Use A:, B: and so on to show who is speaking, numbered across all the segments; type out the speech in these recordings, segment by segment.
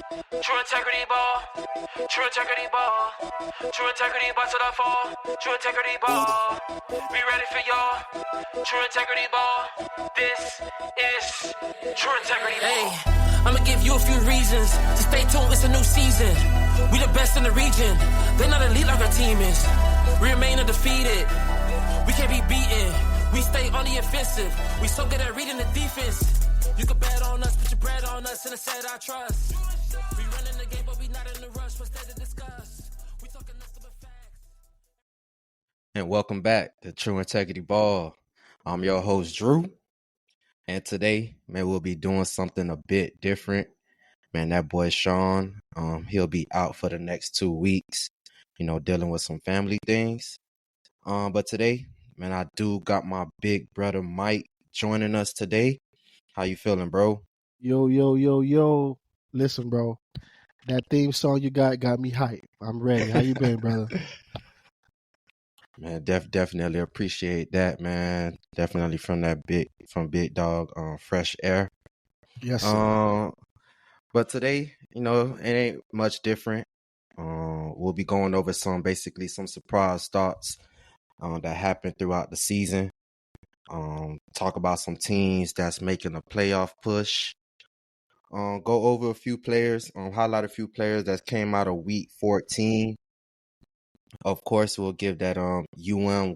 A: True integrity ball. True integrity ball. True integrity ball till I fall. True integrity ball. Be ready for y'all. True integrity ball. This is true integrity ball. Hey, I'ma give you a few reasons to stay tuned. It's a new season. We the best in the region. They're not elite like our team is. We remain undefeated. We can't be beaten. We stay on the offensive. We so good at reading the defense. You can bet on us, put your bread on us, and set our trust. We running the game, but we not in the rush. What's there to discuss? We talking nothing but facts.
B: And welcome back to True Integrity Ball. I'm your host, Drew. And today, man, we'll be doing something a bit different. Man, that boy Sean, he'll be out for the next 2 weeks, dealing with some family things. But today, man, I do got my big brother Mike joining us today. How you feeling, bro?
C: Yo. Listen, bro. That theme song you got me hyped. I'm ready. How you been, brother?
B: Man, definitely appreciate that, man. Definitely from Big Dog, Fresh Air.
C: Yes, sir.
B: But today, it ain't much different. We'll be going over some surprise thoughts that happened throughout the season. Talk about some teams that's making a playoff push. Go over a few players, highlight a few players that came out of week 14. Of course, we'll give that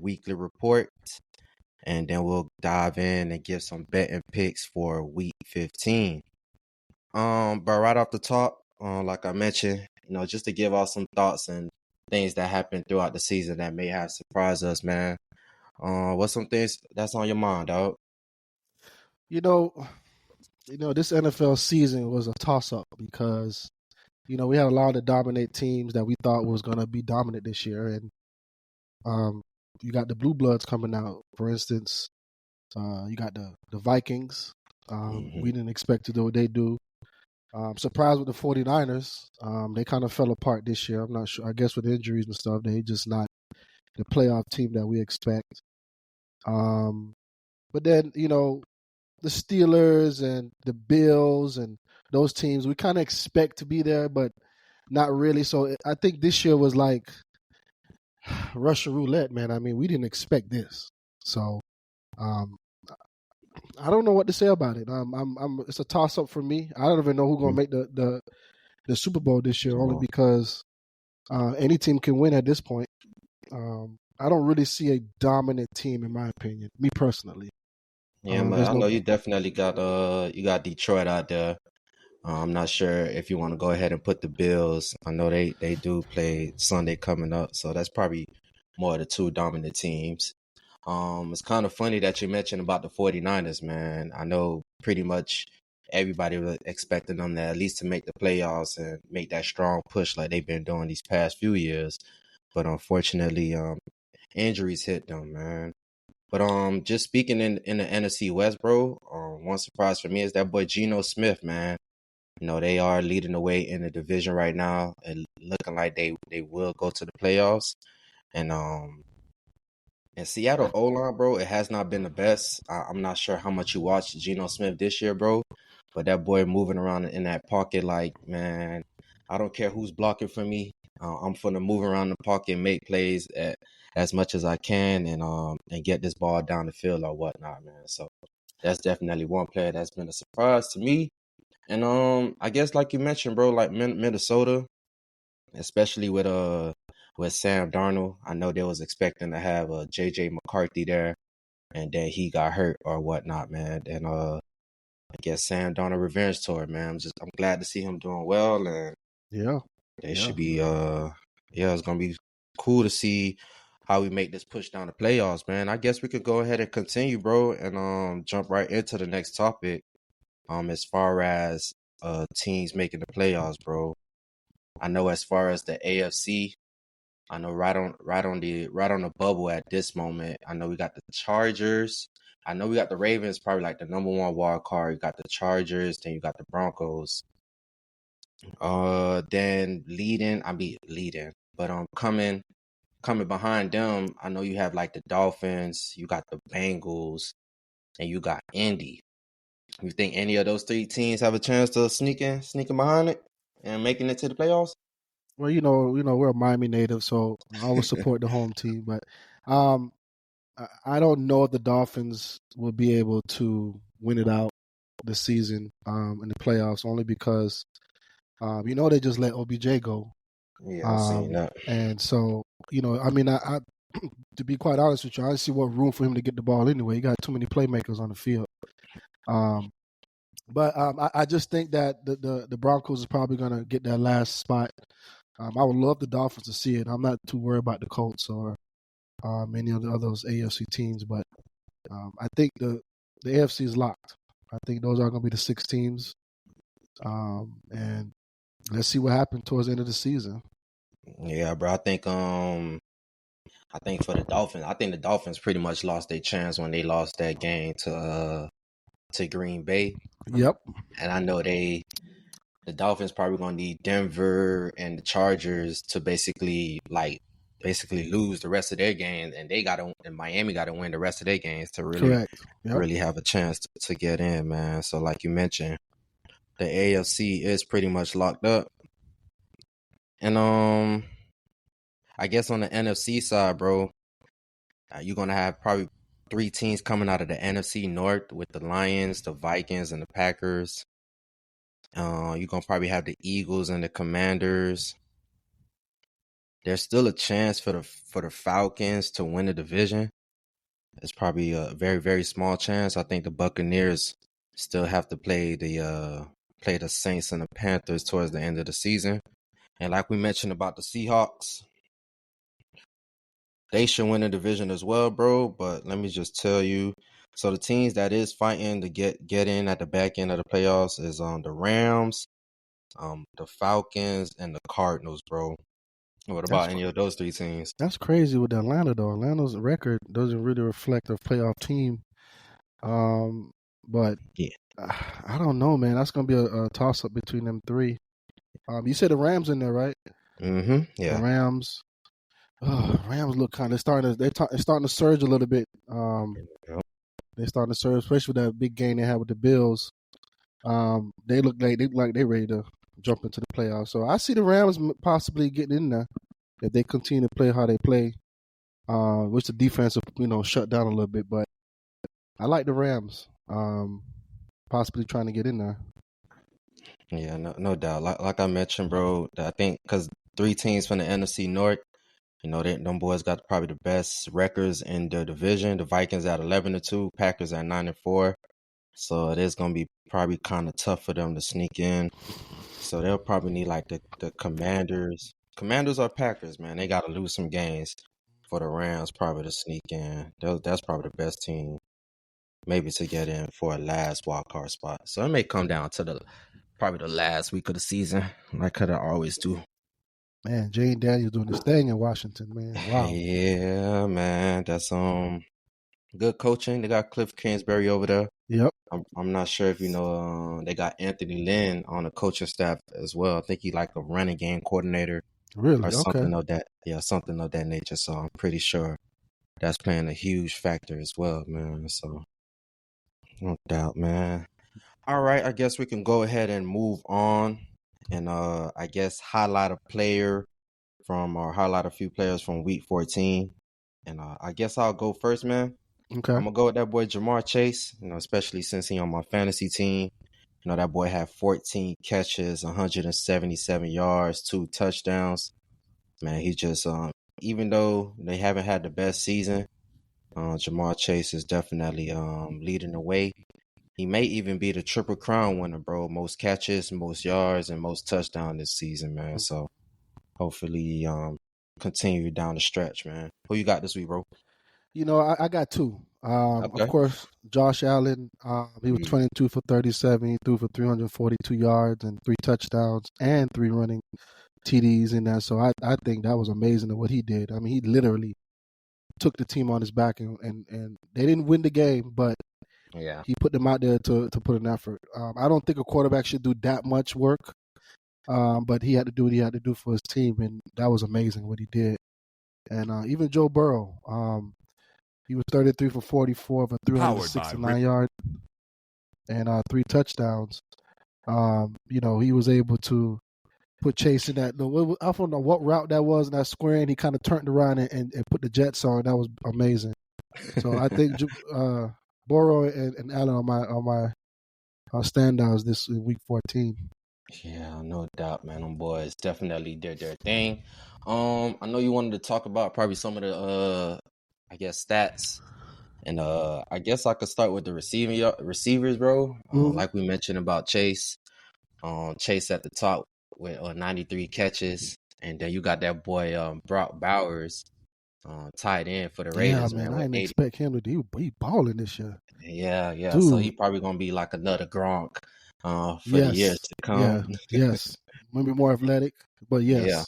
B: weekly report, and then we'll dive in and give some betting picks for week 15. But right off the top, like I mentioned, just to give out some thoughts and things that happened throughout the season that may have surprised us, man. What's some things that's on your mind, dog?
C: This NFL season was a toss-up because, we had a lot of dominant teams that we thought was going to be dominant this year. And you got the Blue Bloods coming out, for instance. You got the Vikings. We didn't expect to do what they do. Surprised with the 49ers. They kind of fell apart this year. I'm not sure. I guess with injuries and stuff, they just not the playoff team that we expect. But then, the Steelers and the Bills and those teams, we kind of expect to be there, but not really. So I think this year was like Russian roulette, man. I mean, we didn't expect this. So I don't know what to say about it. It's a toss-up for me. I don't even know who's going to make the Super Bowl this year, only because any team can win at this point. I don't really see a dominant team, in my opinion, me personally.
B: Yeah, man, I know you definitely got Detroit out there. I'm not sure if you want to go ahead and put the Bills. I know they do play Sunday coming up, so that's probably more of the two dominant teams. It's kind of funny that you mentioned about the 49ers, man. I know pretty much everybody was expecting them to at least to make the playoffs and make that strong push like they've been doing these past few years. But unfortunately, injuries hit them, man. But just speaking in the NFC West, bro, one surprise for me is that boy Geno Smith, man. They are leading the way in the division right now and looking like they will go to the playoffs. And Seattle O-line, bro, it has not been the best. I'm not sure how much you watched Geno Smith this year, bro, but that boy moving around in that pocket like, man, I don't care who's blocking for me. I'm finna move around the pocket and make plays as much as I can and get this ball down the field or whatnot, man. So that's definitely one player that's been a surprise to me. And I guess like you mentioned, bro, like Minnesota, especially with Sam Darnold, I know they was expecting to have J.J. McCarthy there, and then he got hurt or whatnot, man. And I guess Sam Darnold revenge tour, man. I'm glad to see him doing well, and they should be it's gonna be cool to see how we make this push down the playoffs, man. I guess we could go ahead and continue, bro, and jump right into the next topic. As far as teams making the playoffs, bro. I know as far as the AFC, I know right on the bubble at this moment. I know we got the Chargers. I know we got the Ravens, probably like the number one wild card. You got the Chargers, then you got the Broncos. Then but coming behind them, I know you have like the Dolphins, you got the Bengals, and you got Indy. You think any of those three teams have a chance to sneak in behind it? and making it to the playoffs?
C: Well, we're a Miami native, so I always support the home team. But um, I don't know if the Dolphins will be able to win it out this season in the playoffs, only because they just let OBJ go,
B: Yeah, I've seen that.
C: and so I mean, I to be quite honest with you, I don't see what room for him to get the ball anyway. You got too many playmakers on the field. But I just think that the Broncos is probably going to get that last spot. I would love the Dolphins to see it. I'm not too worried about the Colts or any of the others AFC teams, but I think the AFC is locked. I think those are going to be the 6 teams, and let's see what happens towards the end of the season.
B: Yeah, bro. I think for the Dolphins, I think the Dolphins pretty much lost their chance when they lost that game to Green Bay.
C: Yep.
B: And I know the Dolphins probably gonna need Denver and the Chargers to basically lose the rest of their games, and Miami gotta win the rest of their games to
C: Correct. Yep.
B: really have a chance to get in, man. So like you mentioned, the AFC is pretty much locked up. And I guess on the NFC side, bro, you're gonna have probably 3 teams coming out of the NFC North with the Lions, the Vikings, and the Packers. You're gonna probably have the Eagles and the Commanders. There's still a chance for the Falcons to win the division. It's probably a very, very small chance. I think the Buccaneers still have to play the Saints and the Panthers towards the end of the season. And like we mentioned about the Seahawks, they should win the division as well, bro. But let me just tell you, so the teams that is fighting to get in at the back end of the playoffs is the Rams, the Falcons, and the Cardinals, bro. What about any of those 3 teams?
C: That's crazy with Atlanta, though. Atlanta's record doesn't really reflect a playoff team. But
B: yeah,
C: I don't know, man. That's gonna be a toss up between them 3. You said the Rams in there, right?
B: Mm-hmm. Yeah.
C: The Rams. Rams look kind of starting to surge a little bit. They're starting to surge, especially with that big game they had with the Bills. They look like they're ready to jump into the playoffs. So I see the Rams possibly getting in there if they continue to play how they play. Which the defense will, shut down a little bit, but I like the Rams. Possibly trying to get in there.
B: Yeah, no doubt. Like I mentioned, bro, I think because 3 teams from the NFC North, them boys got probably the best records in their division. The Vikings at 11-2, Packers at 9-4. So it is gonna be probably kind of tough for them to sneak in. So they'll probably need like the Commanders. Commanders or Packers, man. They got to lose some games for the Rams probably to sneak in. That's probably the best team, maybe to get in for a last wild card spot. So it may come down to probably the last week of the season, like I always do.
C: Man, Jane Daniels doing his thing in Washington, man. Wow.
B: Yeah, man. That's good coaching. They got Cliff Kingsbury over there.
C: Yep.
B: I'm not sure if you know they got Anthony Lynn on the coaching staff as well. I think he like a running game coordinator.
C: Really?
B: Or something
C: Okay.
B: of that. Yeah, something of that nature. So I'm pretty sure that's playing a huge factor as well, man. So no doubt, man. All right, I guess we can go ahead and move on and I guess highlight a few players from week 14. And I guess I'll go first, man.
C: Okay.
B: I'm gonna go with that boy Jamar Chase, especially since he's on my fantasy team. That boy had 14 catches, 177 yards, 2 touchdowns. Man, he just even though they haven't had the best season, Jamar Chase is definitely leading the way. He may even be the Triple Crown winner, bro. Most catches, most yards, and most touchdowns this season, man. So hopefully continue down the stretch, man. Who you got this week, bro?
C: I got 2.
B: Okay.
C: Of course, Josh Allen. He was 22 for 37. He threw for 342 yards and 3 touchdowns and 3 running TDs in that. So I think that was amazing what he did. I mean, he literally took the team on his back, and they didn't win the game, but
B: yeah,
C: he put them out there to put an effort. I don't think a quarterback should do that much work, but he had to do what he had to do for his team, and that was amazing what he did. And even Joe Burrow, he was 33 for 44 for 369 yards and 3 touchdowns. He was able to put Chase in that. I don't know what route that was in that square, and he kind of turned around and put the Jets on. That was amazing. So I think Burrow and Allen are my standouts this week 14.
B: Yeah, no doubt, man. Them boys definitely did their thing. I know you wanted to talk about probably some of the I guess stats. And I guess I could start with the receivers, bro.
C: Mm-hmm.
B: Like we mentioned about Chase. Chase at the top with 93 catches. And then you got that boy Brock Bowers tied in for the
C: Yeah,
B: Raiders,
C: man,
B: man,
C: I
B: with
C: didn't
B: 80.
C: expect him to do. He balling this year,
B: Yeah. So he
C: dude.
B: probably gonna be like another Gronk for the years
C: Yes,
B: to
C: yeah,
B: come.
C: yes. Maybe more athletic, but
B: Yeah.
C: yes,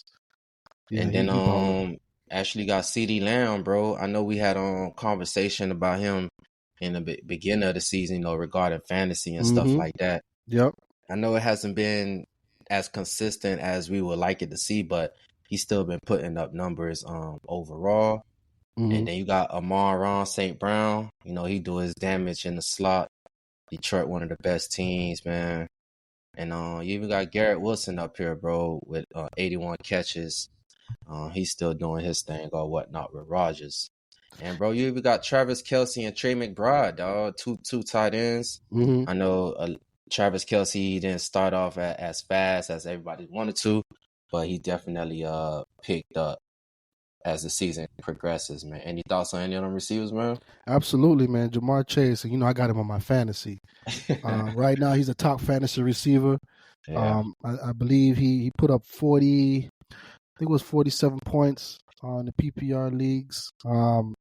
C: yeah,
B: And
C: he
B: then
C: he balling.
B: actually got CD Lamb, bro. I know we had conversation about him in the beginning of the season, regarding fantasy and stuff
C: Mm-hmm.
B: like that.
C: Yep.
B: I know it hasn't been as consistent as we would like it to see, but he's still been putting up numbers overall.
C: Mm-hmm.
B: And then you got Amon-Ra St. Brown. He do his damage in the slot. Detroit, one of the best teams, man. And you even got Garrett Wilson up here, bro, with 81 catches. He's still doing his thing or whatnot with Rodgers. And bro, you even got Travis Kelce and Trey McBride, dog. Two tight ends.
C: Mm-hmm.
B: I know Travis Kelce didn't start off as fast as everybody wanted to, but he definitely picked up as the season progresses, man. Any thoughts on any of them receivers, man?
C: Absolutely, man. Jamar Chase, and I got him on my fantasy. Right now, he's a top fantasy receiver.
B: Yeah.
C: I believe he put up 40. I think it was 47 points on the PPR leagues. I'm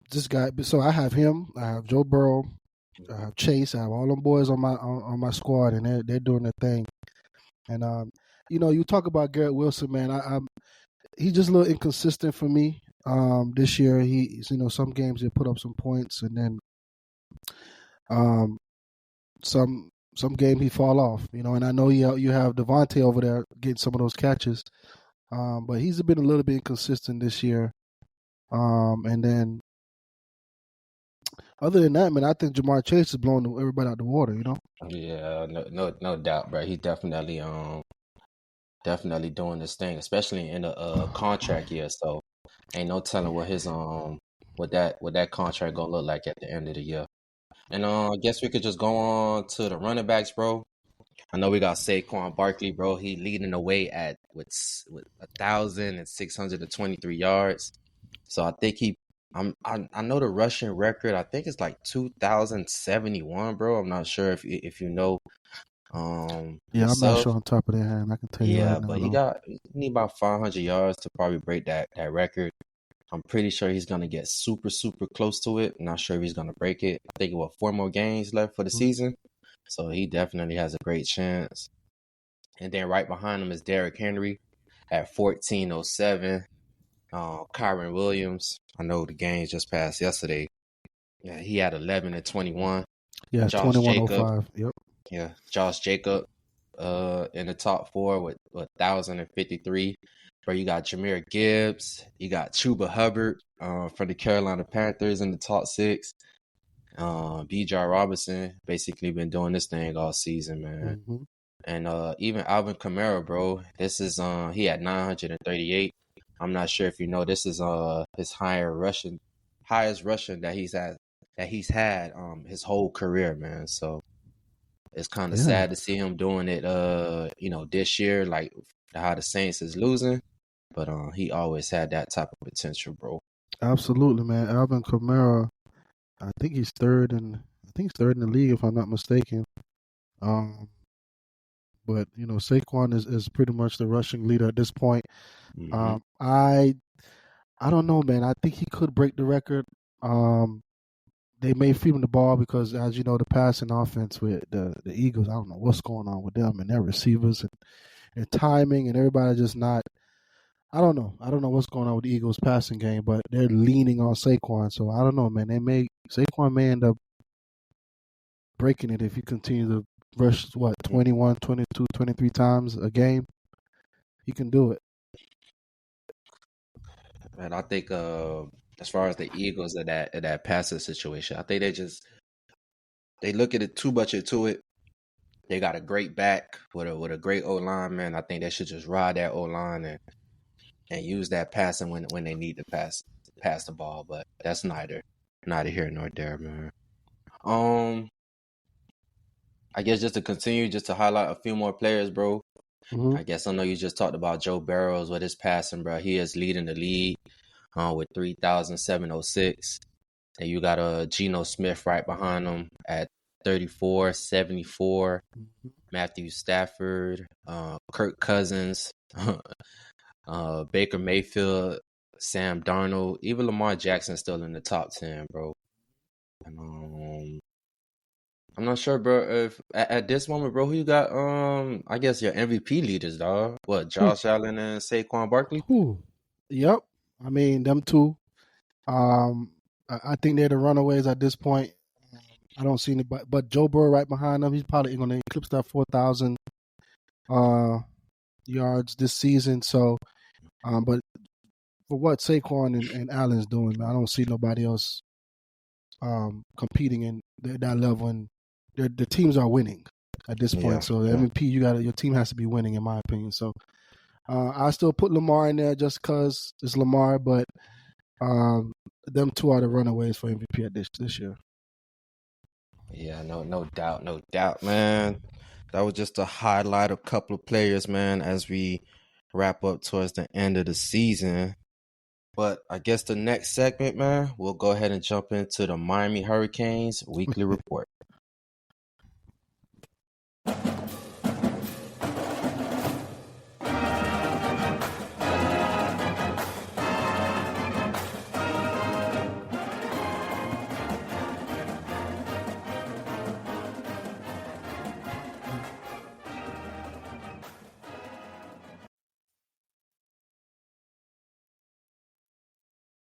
C: this guy. So I have him. I have Joe Burrow. I have Chase. I have all them boys on my squad, and they're doing their thing. And you talk about Garrett Wilson, man. He's just a little inconsistent for me. This year, some games he'll put up some points, and then some game he fall off. And I know you have Devontae over there getting some of those catches, but he's been a little bit inconsistent this year. And then other than that, man, I think Jamar Chase is blowing everybody out the water.
B: Yeah, no doubt, bro. He definitely definitely doing this thing, especially in a contract year. So ain't no telling what his what that contract gonna look like at the end of the year. And I guess we could just go on to the running backs, bro. I know we got Saquon Barkley, bro. He leading the way with 1,623 yards. So I think I know the rushing record. I think it's like 2,071, bro. I'm not sure if you know
C: Yeah, I'm not
B: yourself.
C: sure on top of that hand. I can tell you right
B: Yeah,
C: now,
B: but he
C: though.
B: need about 500 yards to probably break that record. I'm pretty sure he's gonna get super close to it. I'm not sure if he's gonna break it. I think what 4 more games left for the season, so he definitely has a great chance. And then right behind him is Derrick Henry at 1407. Kyron Williams. I know the game just passed yesterday. Yeah, he had 11 and 21.
C: Yeah,
B: Josh Jacob.
C: 2105. Yep.
B: Yeah, Josh Jacob. In the top four with 1,053. Bro, you got Jahmyr Gibbs, you got Chuba Hubbard from the Carolina Panthers in the top six. B.J. Robinson basically been doing this thing all season, man.
C: Mm-hmm.
B: And even Alvin Kamara, bro, this is he had 938. I'm not sure if you know this is his highest rushing that he's had his whole career, man. So it's kind of
C: Yeah,
B: sad to see him doing it, this year, like how the Saints is losing. But he always had that type of potential, bro.
C: absolutely, man. Alvin Kamara, I think he's third in the league if I'm not mistaken. Um, but Saquon is pretty much the rushing leader at this point.
B: Mm-hmm.
C: I don't know, man. I think he could break the record. They may feed him the ball because, as you know, the passing offense with the Eagles, I don't know what's going on with them and their receivers and their timing and everybody just not. I don't know. I don't know what's going on with the Eagles passing game, but they're leaning on Saquon. So I don't know, man. Saquon may end up breaking it if he continue to rush 21, 22, 23 times a game. He can do it.
B: And I think as far as the Eagles of that passing situation, I think they look at it too much into it. They got a great back with a great O line, man. I think they should just ride that O line and use that passing when they need to pass the ball. But that's neither here nor there, man. I guess just to continue, just to highlight a few more players, bro.
C: Mm-hmm.
B: I guess I know you just talked about Joe Burrows with his passing, bro. He is leading the league with 3,706. And you got Geno Smith right behind him at 3,474. Matthew Stafford, Kirk Cousins, Baker Mayfield, Sam Darnold, even Lamar Jackson still in the top 10, bro. And, I'm not sure, bro. If at this moment, bro, who you got? I guess your MVP leaders, dog. What? Josh Allen and Saquon Barkley.
C: Yep. I mean, them two. I think they're the runaways at this point. I don't see anybody, but Joe Burrow right behind them. He's probably going to eclipse that 4,000 yards this season. So, but for what Saquon and Allen's doing, man, I don't see nobody else competing in that level. And the teams are winning at this point. So the MVP, your team has to be winning, in my opinion. So I still put Lamar in there just because it's Lamar, but them two are the runaways for MVP at this year.
B: Yeah, no doubt, man. That was just to highlight a couple of players, man, as we wrap up towards the end of the season. But I guess the next segment, man, we'll go ahead and jump into the Miami Hurricanes weekly report.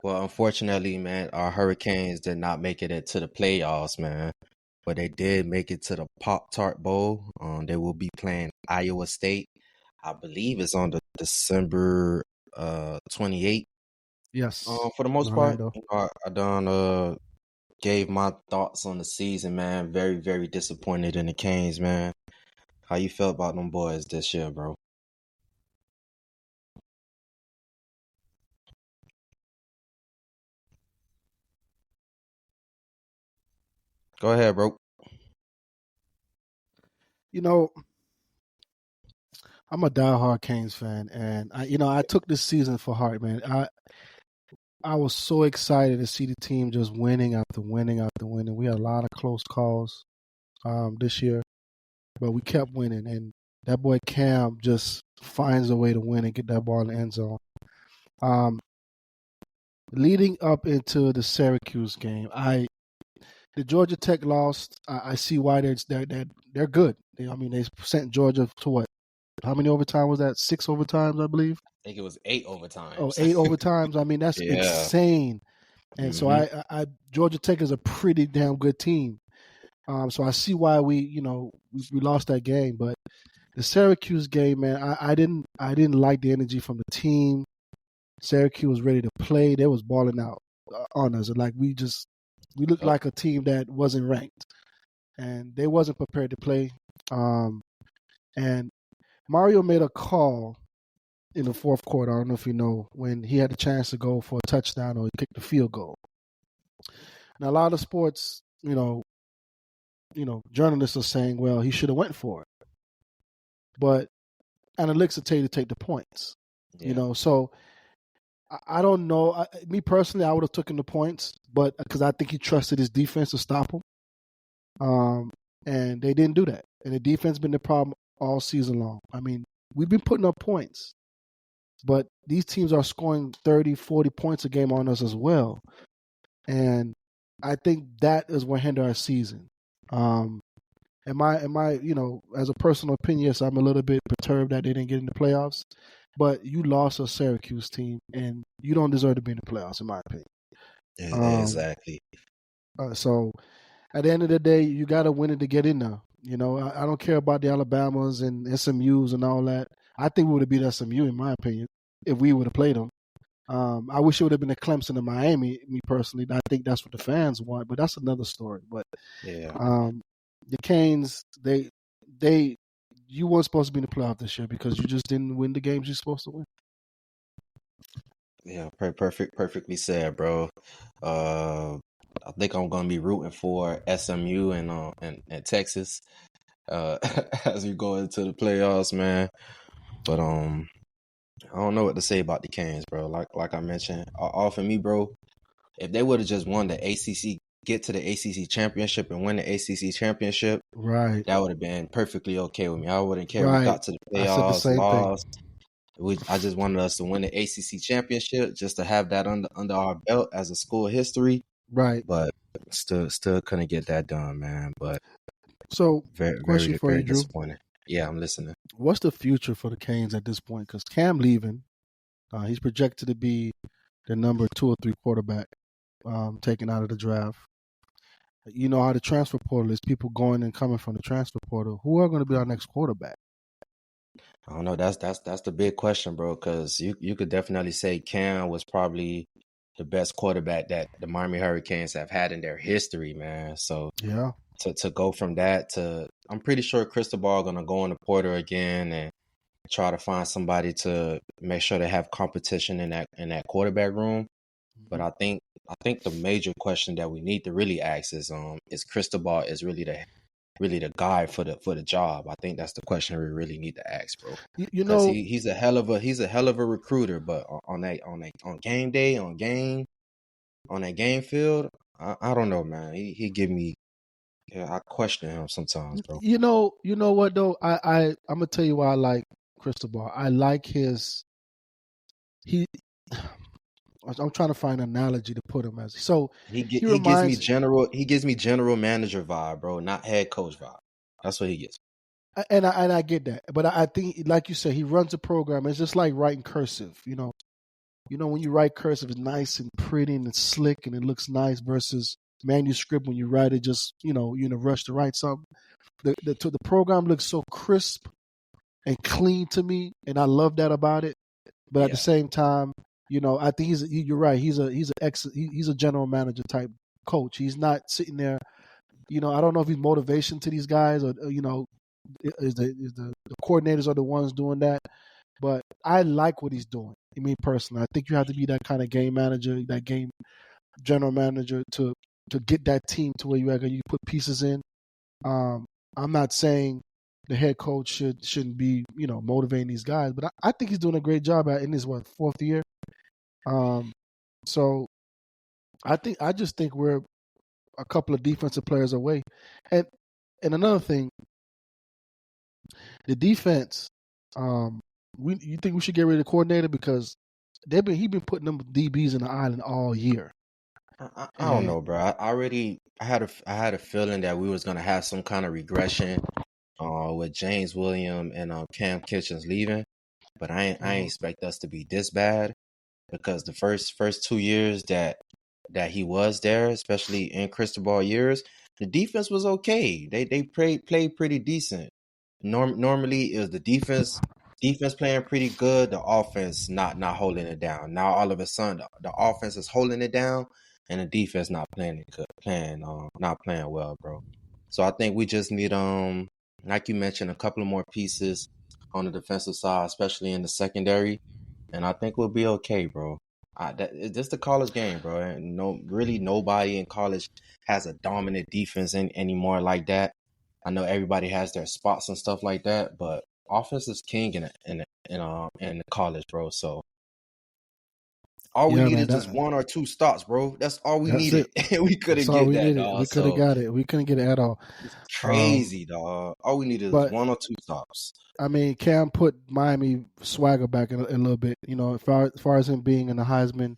B: Well, unfortunately, man, our Hurricanes did not make it into the playoffs, man. But they did make it to the Pop-Tart Bowl. They will be playing Iowa State. I believe it's on the December 28th.
C: Yes.
B: For the most part, I done gave my thoughts on the season, man. Very, very disappointed in the Canes, man. How you felt about them boys this year, bro? Go ahead, bro.
C: You know, I'm a diehard Canes fan, and I took this season for heart, man. I was so excited to see the team just winning after winning after winning. We had a lot of close calls this year, but we kept winning, and that boy Cam just finds a way to win and get that ball in the end zone. Leading up into the Syracuse game, the Georgia Tech lost. I see why they're good. They sent Georgia to what? How many overtime was that? 6 overtimes, I believe.
B: I think it was 8 overtimes.
C: Oh, 8 overtimes. I mean, that's insane. And so I Georgia Tech is a pretty damn good team. So I see why we lost that game. But the Syracuse game, man, I didn't like the energy from the team. Syracuse was ready to play. They was balling out on us. Like we looked like a team that wasn't ranked, and they wasn't prepared to play. And Mario made a call in the fourth quarter. I don't know if you know, when he had a chance to go for a touchdown or he kicked the field goal. Now a lot of sports, journalists are saying, well, he should have went for it, but analytics will tell you to take the points. So I don't know. Me personally, I would have taken the points, but because I think he trusted his defense to stop him. And they didn't do that. And the defense been the problem all season long. I mean, we've been putting up points, but these teams are scoring 30, 40 points a game on us as well. And I think that is what hindered our season. Am I, as a personal opinion, yes, I'm a little bit perturbed that they didn't get in the playoffs. But you lost a Syracuse team, and you don't deserve to be in the playoffs, in my opinion.
B: Exactly.
C: So, at the end of the day, you got to win it to get in there. I don't care about the Alabamas and SMUs and all that. I think we would have beat SMU, in my opinion, if we would have played them. I wish it would have been a Clemson and Miami, me personally. I think that's what the fans want, but that's another story. But the Canes, they you weren't supposed to be in the playoff this year because you just didn't win the games you're supposed to win.
B: Yeah, perfectly said, bro. I think I'm gonna be rooting for SMU and Texas as we go into the playoffs, man. But I don't know what to say about the Canes, bro. Like I mentioned, all for me, bro. If they would have just won the ACC, get to the ACC championship and win the ACC championship,
C: Right.
B: that would have been perfectly okay with me. I wouldn't care. We
C: Right.
B: got to the
C: I said the
B: playoffs,
C: same thing.
B: lost. I just wanted us to win the ACC championship, just to have that under our belt as a school history.
C: Right.
B: But still couldn't get that done, man. But
C: So,
B: very,
C: question
B: very,
C: for you,
B: very
C: Drew.
B: disappointing. Yeah, I'm listening.
C: What's the future for the Canes at this point? Because Cam leaving, he's projected to be the number 2 or 3 quarterback taken out of the draft. You know how the transfer portal is, people going and coming from the transfer portal. Who are going to be our next quarterback?
B: I don't know. That's the big question, bro. Because you could definitely say Cam was probably the best quarterback that the Miami Hurricanes have had in their history, man. So
C: Yeah.
B: to go from that to, I'm pretty sure Cristobal gonna go in the portal again and try to find somebody to make sure they have competition in that quarterback room. But I think the major question that we need to really ask is Cristobal is really the guy for the job. I think that's the question we really need to ask, bro.
C: You
B: Because
C: know,
B: he's a hell of a recruiter, but on game day, on that game field, I don't know, man. He give me, I question him sometimes, bro.
C: you know what though? I'm gonna tell you why I like Cristobal. I like he. I'm trying to find an analogy to put him as. So
B: He gives me
C: reminds,
B: general manager vibe, bro, not head coach vibe. That's what he gets.
C: and I get that, but I think, like you said, he runs a program. It's just like writing cursive. When you write cursive, it's nice and pretty and it's slick and it looks nice versus manuscript when you write it. Just you're in a rush to write something. The program looks so crisp and clean to me, and I love that about it. But at the same time, I think you're right. He's a general manager type coach. He's not sitting there. I don't know if he's motivation to these guys or is the coordinators are the ones doing that. But I like what he's doing. I mean, personally, I think you have to be that kind of game manager, that game general manager to get that team to where you put pieces in. I'm not saying the head coach shouldn't be motivating these guys, but I think he's doing a great job in his 4th year. So I just think we're a couple of defensive players away, and another thing, the defense. You think we should get rid of the coordinator because he been putting them DBs in the island all year.
B: I don't know, bro. I had a feeling that we was gonna have some kind of regression with James Williams and Cam Kitchens leaving, but I ain't expect us to be this bad, because the first 2 years that he was there, especially in Cristobal years, the defense was okay. They played pretty decent. Normally it was the defense playing pretty good, the offense not holding it down. Now all of a sudden the offense is holding it down and the defense not not playing well, bro. So I think we just need like you mentioned, a couple of more pieces on the defensive side, especially in the secondary, and I think we'll be okay, bro. It's just the college game, bro. And really nobody in college has a dominant defense anymore like that. I know everybody has their spots and stuff like that, but offense is king in college, bro. So all we needed just 1 or 2 stops, bro. That's all we
C: That's
B: needed.
C: it.
B: We couldn't
C: That's all
B: get
C: we
B: that,
C: needed.
B: dog.
C: We could have got it. We couldn't get it at all.
B: It's crazy, dog. All we needed is 1 or 2 stops.
C: I mean, Cam put Miami swagger back a little bit. As far as him being in the Heisman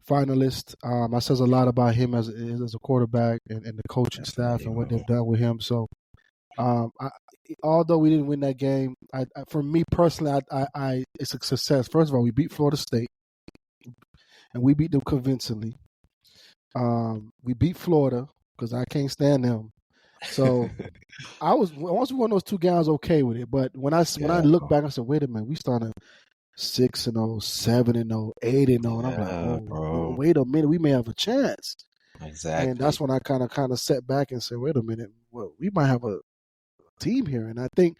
C: finalist, that says a lot about him as a quarterback and the coaching staff and what they've done with him. So, although we didn't win that game, for me personally, it's a success. First of all, we beat Florida State, and we beat them convincingly. We beat Florida because I can't stand them. So once we won those 2 games, okay with it. But when I look back, I said, wait a minute, we started 6-0, 7-0, 8-0, and I'm like,
B: bro.
C: Wait a minute, we may have a chance.
B: Exactly.
C: And that's when I kind of set back and said, wait a minute, well, we might have a team here, and I think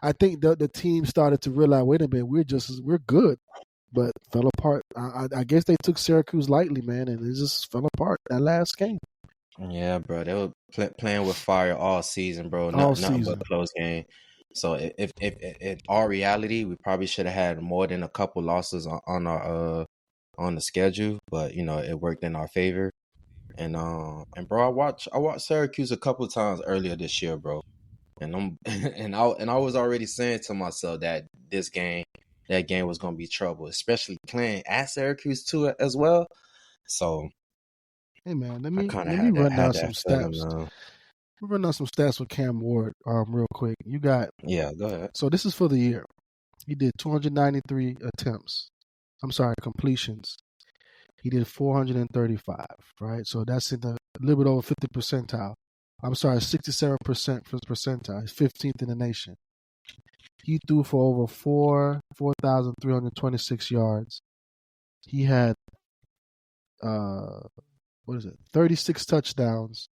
C: the team started to realize, wait a minute, we're good, but fell apart. I guess they took Syracuse lightly, man, and it just fell apart that last game.
B: Yeah, bro, they were playing with fire all season, bro.
C: All
B: Nothing but
C: season.
B: close game. So if in our reality, we probably should have had more than a couple losses on our on the schedule, but you know it worked in our favor. And bro, I watched Syracuse a couple of times earlier this year, bro. And I'm and I was already saying to myself that that game was gonna be trouble, especially playing at Syracuse too as well. So
C: Hey man,
B: I kind of
C: let me run
B: had
C: down some
B: that feeling,
C: stats.
B: man.
C: Run down some stats with Cam Ward, real quick. You got
B: Yeah, go ahead.
C: so this is for the year. He did 293 attempts. I'm sorry, completions. He did 435, right? So that's in the a little bit over 50 percentile. I'm sorry, 67% percentile. He's 15th in the nation. He threw for over 4,326 yards. He had 36 touchdowns,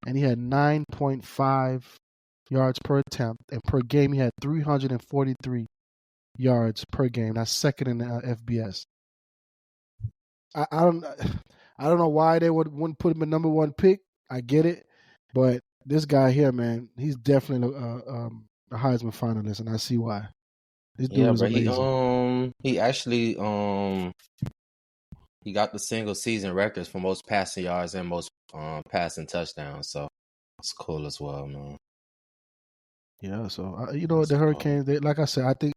C: and he had 9.5 yards per attempt, and per game he had 343 yards per game. That's second in the FBS. I don't know why they wouldn't put him in number one pick. I get it, but this guy here, man, he's definitely a Heisman finalist, and I see why. This
B: Yeah,
C: dude is
B: bro.
C: amazing.
B: He actually he got the single season records for most passing yards and most passing touchdowns. So it's cool as well, man.
C: Yeah, so
B: That's
C: the
B: cool.
C: Hurricanes. They, like I said, I think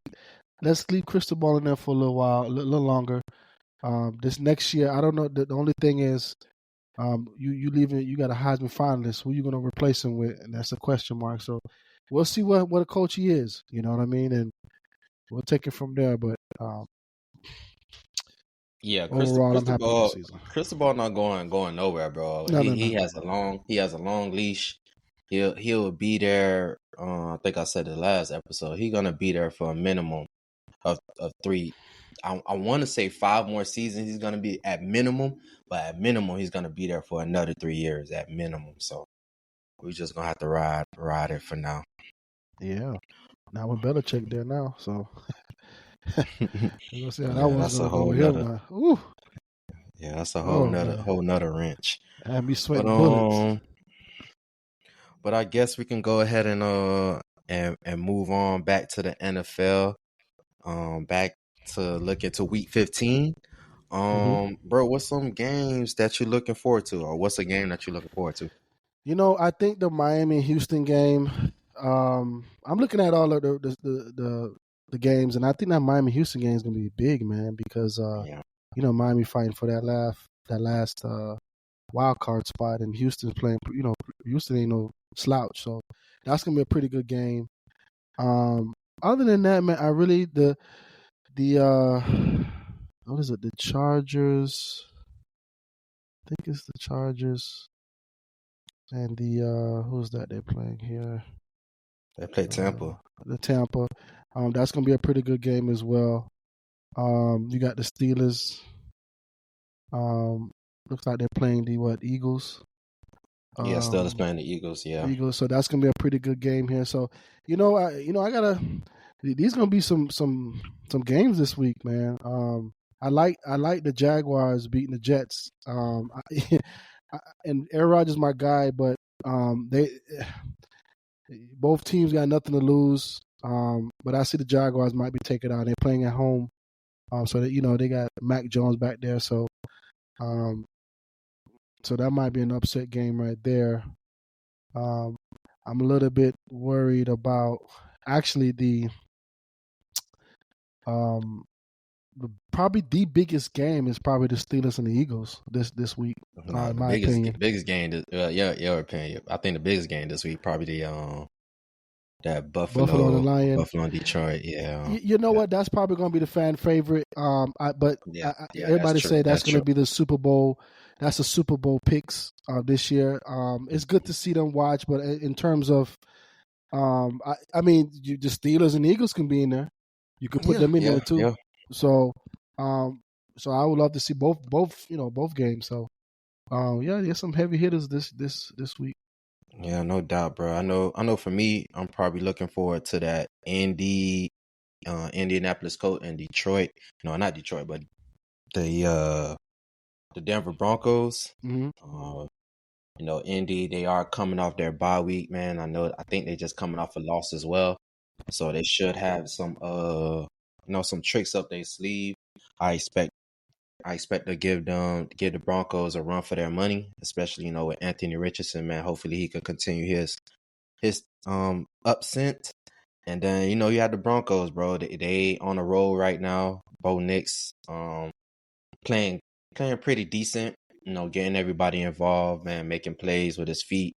C: let's leave Crystal Ball in there for a little while, a little longer. This next year, I don't know. The only thing is, you leaving. You got a Heisman finalist. Who you going to replace him with? And that's a question mark. So we'll see what a coach he is. You know what I mean? And we'll take it from there. But
B: Yeah,
C: overall, I'm happy with the season.
B: Crystal Ball not going nowhere, bro.
C: No.
B: He has a long leash. He'll be there. I think I said the last episode. He's gonna be there for a minimum of three. I want to say 5 more seasons. He's gonna be at minimum, but at minimum he's gonna be there for another 3 years at minimum. So we're just gonna have to ride it for now.
C: Yeah. Now with Belichick there now, so we're gonna see how that
B: Yeah,
C: one's
B: that's a
C: gonna go
B: whole
C: with him
B: nother.
C: now. Ooh.
B: Yeah, that's a
C: Oh man.
B: whole nother wrench.
C: Had me
B: But
C: sweating bullets.
B: I guess we can go ahead and move on back to the NFL. Back to look into week 15.
C: Mm-hmm.
B: Bro, what's some games that you're looking forward to, or what's a game that you're looking forward to?
C: I think the Miami Houston game. I'm looking at all of the games, and I think that Miami Houston game is gonna be big, man, because
B: Yeah,
C: Miami fighting for that last wild card spot, and Houston's playing. Houston ain't no slouch, so that's gonna be a pretty good game. Other than that, man, I really the what is it? The Chargers. I think it's the Chargers and the who's that they're playing here?
B: they play Tampa.
C: The Tampa. That's gonna be a pretty good game as well. You got the Steelers. Looks like they're playing the Eagles.
B: Yeah, still is playing the Eagles. Yeah,
C: Eagles. So that's gonna be a pretty good game here. So I gotta. These gonna be some games this week, man. I like the Jaguars beating the Jets. And Aaron Rodgers is my guy, but they both teams got nothing to lose. But I see the Jaguars might be taken out. They're playing at home, so that they got Mac Jones back there. So that might be an upset game right there. I'm a little bit worried about actually probably the biggest game is probably the Steelers and the Eagles this week.
B: no,
C: In
B: the
C: my opinion,
B: biggest game. Yeah, your opinion. I think the biggest game this week probably the that
C: Buffalo and the Lions.
B: Buffalo and Detroit. Yeah,
C: You know what? That's probably going to be the fan favorite. But
B: yeah,
C: everybody
B: that's true.
C: say that's
B: That's
C: going to
B: true.
C: be the Super Bowl. That's the Super Bowl picks this year. It's good to see them watch, but in terms of, I mean, the Steelers and Eagles can be in there. You can put them in there too.
B: Yeah.
C: So, so I would love to see both games. So, there's some heavy hitters this week.
B: Yeah, no doubt, bro. I know for me, I'm probably looking forward to that Indianapolis Colts and Detroit. No, not Detroit, but the Denver Broncos.
C: Mm-hmm.
B: Uh, Indy, they are coming off their bye week, man. I think they just coming off a loss as well. So they should have some tricks up their sleeve. I expect I expect to give the Broncos a run for their money, especially, with Anthony Richardson, man. Hopefully he can continue his upsent. And then, you had the Broncos, bro. They on a roll right now. Bo Nix playing playing pretty decent, getting everybody involved, man, making plays with his feet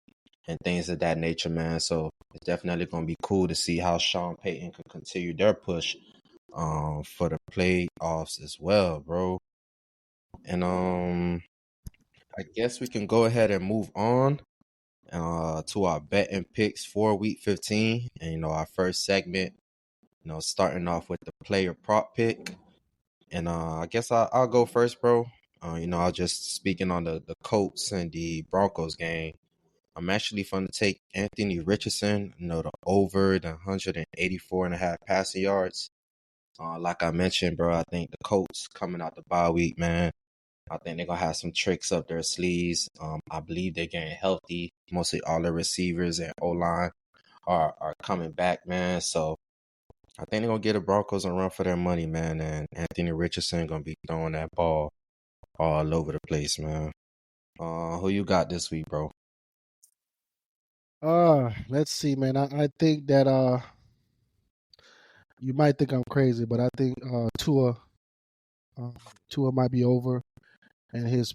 B: and things of that nature, man. So it's definitely gonna be cool to see how Sean Payton can continue their push for the playoffs as well, bro. And I guess we can go ahead and move on to our betting picks for week 15. And our first segment, starting off with the player prop pick. And I guess I'll go first, bro. I'll just speaking on the Colts and the Broncos game. I'm actually going to take Anthony Richardson, the over the 184 and a half passing yards. Like I mentioned, bro, I think the Colts coming out the bye week, man. I think they're going to have some tricks up their sleeves. I believe they're getting healthy. Mostly all the receivers and O-line are coming back, man. So I think they're going to get the Broncos a run for their money, man. And Anthony Richardson going to be throwing that ball all over the place, man. Who you got this week, bro?
C: Let's see, man. I think that you might think I'm crazy, but I think Tua might be over, and his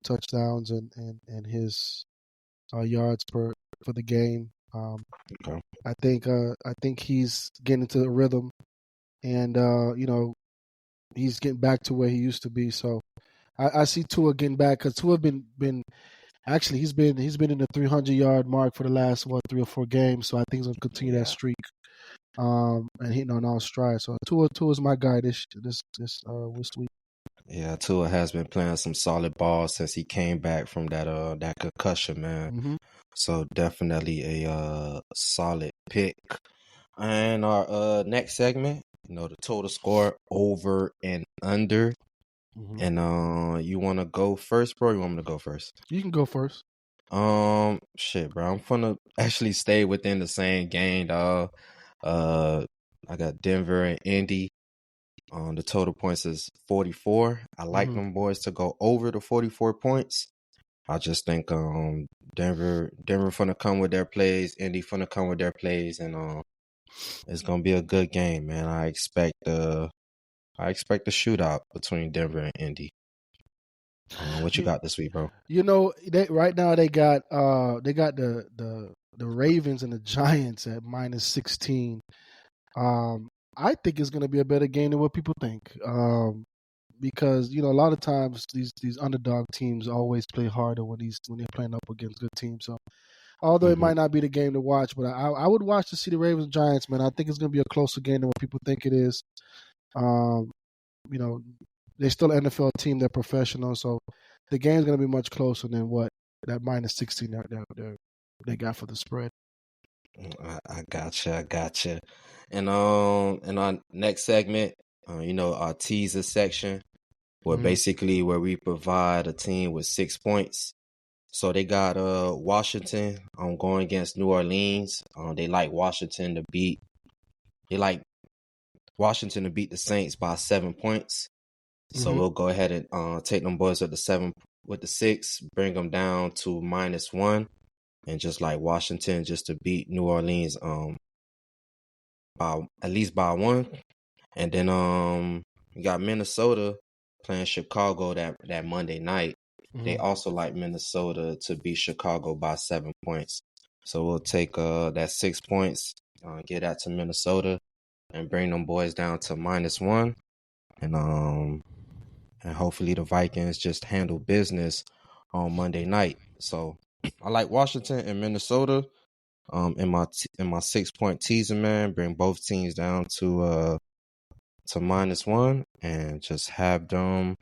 C: touchdowns and his yards for the game.
B: Okay.
C: I think he's getting into the rhythm, and he's getting back to where he used to be. So I see Tua getting back, because Tua been actually he's been in the 300-yard mark for the last 3 or 4 games. So I think he's gonna continue that
B: Yeah.
C: streak. And hitting on all strides. So Tua's my guy this week.
B: Yeah, Tua has been playing some solid ball since he came back from that concussion, man.
C: Mm-hmm.
B: So definitely a solid pick. And our next segment, the total score over and under.
C: Mm-hmm.
B: And you want to go first, bro? Or you want me to go first?
C: You can go first.
B: Shit, bro. I'm gonna actually stay within the same game, dog. I got Denver and Indy. The total points is 44. I like
C: Mm-hmm.
B: them boys to go over the 44 points. I just think Denver finna come with their plays, Indy finna come with their plays, and it's gonna be a good game, man. I expect a shootout between Denver and Indy. What you
C: You,
B: got this week, bro?
C: right now they got the Ravens and the Giants at -16. I think it's going to be a better game than what people think. Because a lot of times these underdog teams always play harder when they're playing up against good teams. So although it
B: Mm-hmm.
C: might not be the game to watch, but I would watch to see the Ravens Giants, man. I think it's going to be a closer game than what people think it is. Um, you know, they're still an NFL team. They're professional, so the game's going to be much closer than what that -16 they got for the spread.
B: I gotcha. I gotcha. And in our next segment, our teaser section,
C: Mm-hmm.
B: where we provide a team with 6 points. So they got Washington going against New Orleans. They like Washington to beat the Saints by 7 points. So
C: Mm-hmm.
B: we'll go ahead and take them boys with the 6, bring them down to -1, and just like Washington just to beat New Orleans by at least by 1. And then you got Minnesota playing Chicago that Monday night. They
C: Mm-hmm.
B: also like Minnesota to beat Chicago by 7 points. So we'll take that 6 points, get that to Minnesota, and bring them boys down to -1. And hopefully the Vikings just handle business on Monday night. So I like Washington and Minnesota. In my 6 point teaser, man, bring both teams down to -1 and just have them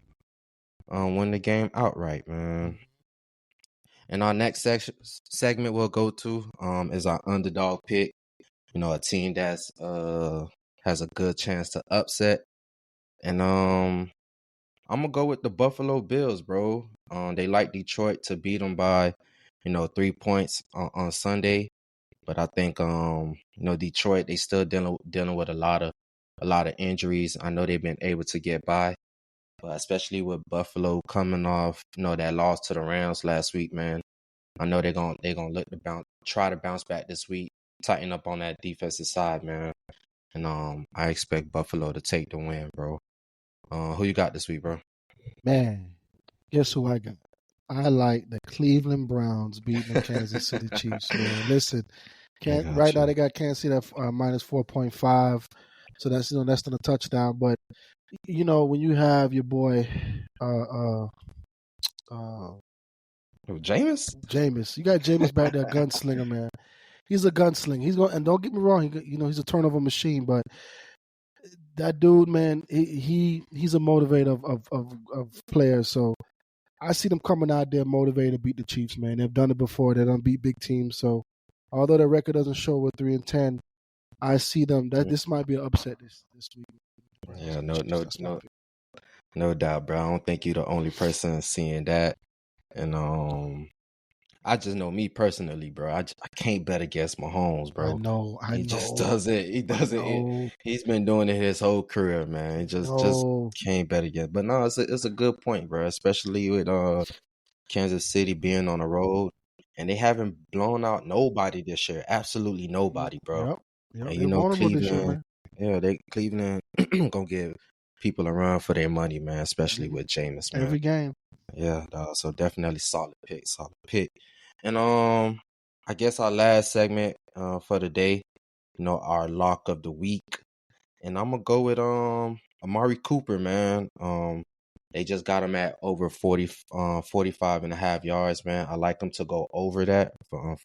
B: win the game outright, man. And our next segment we'll go to is our underdog pick. You know, a team that's has a good chance to upset. And I'm gonna go with the Buffalo Bills, bro. They like Detroit to beat them by, 3 points on Sunday. But I think Detroit, they still dealing with a lot of injuries. I know they've been able to get by, but especially with Buffalo coming off, that loss to the Rams last week, man. I know they're gonna try to bounce back this week, tighten up on that defensive side, man. And I expect Buffalo to take the win, bro. Who you got this week, bro?
C: Man, guess who I got? I like the Cleveland Browns beating the Kansas City Chiefs, man. Listen,
B: I got
C: right now
B: you.
C: they got Kansas City at minus 4.5, so that's less than a touchdown. But when you have your boy
B: Jameis?
C: Jameis, you got Jameis back there, gunslinger, man. He's a gunslinger. He's going, and don't get me wrong, he's a turnover machine, but that dude, man, he's a motivator of players. So I see them coming out there motivated to beat the Chiefs, man. They've done it before. They don't beat big teams. So although their record doesn't show with 3-10, I see them that this might be an upset this week.
B: Yeah, no doubt, bro. I don't think you're the only person seeing that. And I just know me personally, bro. I can't bet against Mahomes, bro.
C: I
B: He just
C: know.
B: doesn't. He doesn't. He's been doing it his whole career, man. He just can't bet against. But no, it's a good point, bro. Especially with Kansas City being on the road, and they haven't blown out nobody this year. Absolutely nobody, bro.
C: Yep.
B: And
C: They're vulnerable this year,
B: Cleveland,
C: man.
B: Cleveland gonna give people a run for their money, man. Especially with Jameis, man.
C: Every game.
B: Yeah, dog. So definitely solid pick. And I guess our last segment for the day, our lock of the week. And I'm gonna go with Amari Cooper, man. They just got him at over 45 and a half yards, man. I like him to go over that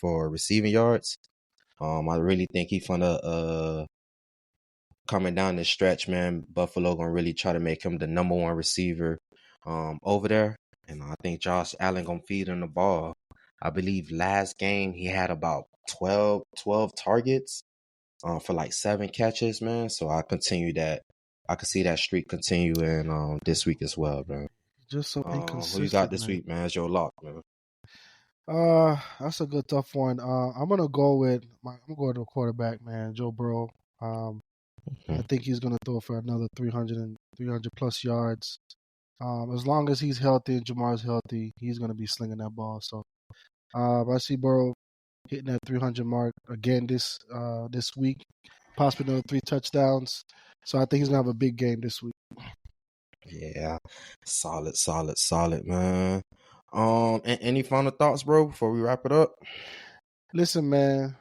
B: for receiving yards. I really think he's gonna coming down the stretch, man. Buffalo gonna really try to make him the number one receiver over there. And I think Josh Allen gonna feed him the ball. I believe last game he had about 12 targets for like 7 catches, man. So I can see that streak continuing this week as well, man.
C: Just so inconsistent.
B: Who you got this week, man? It's your lock, man.
C: That's a good tough one. I'm gonna go with the quarterback, man, Joe Burrow. I think he's gonna throw for another 300 plus yards. As long as he's healthy and Jamar's healthy, he's gonna be slinging that ball. So I see Burrow hitting that 300 mark again this week, possibly another 3 touchdowns. So I think he's gonna have a big game this week.
B: Yeah, solid, man. And any final thoughts, bro, before we wrap it up?
C: Listen, man.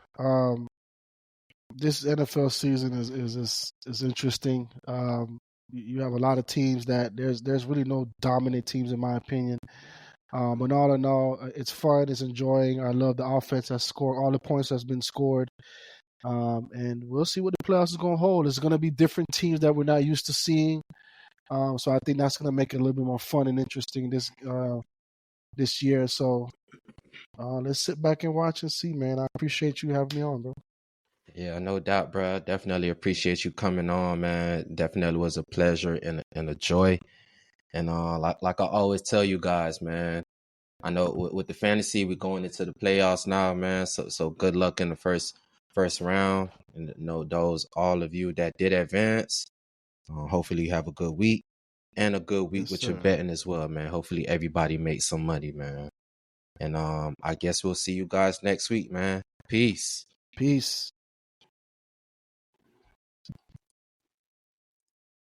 C: This NFL season is interesting. You have a lot of teams that there's really no dominant teams in my opinion. But all in all, it's fun. It's enjoying. I love the offense that scored all the points that's been scored. And we'll see what the playoffs is going to hold. It's going to be different teams that we're not used to seeing. So I think that's going to make it a little bit more fun and interesting this year. So let's sit back and watch and see, man. I appreciate you having me on, bro.
B: Yeah, no doubt, bro. Definitely appreciate you coming on, man. Definitely was a pleasure and a joy. And like I always tell you guys, man, I know with the fantasy, we're going into the playoffs now, man. So good luck in the first round. And those all of you that did advance, hopefully you have a good week and a good week with your betting as well, man. Hopefully everybody makes some money, man. And I guess we'll see you guys next week, man. Peace.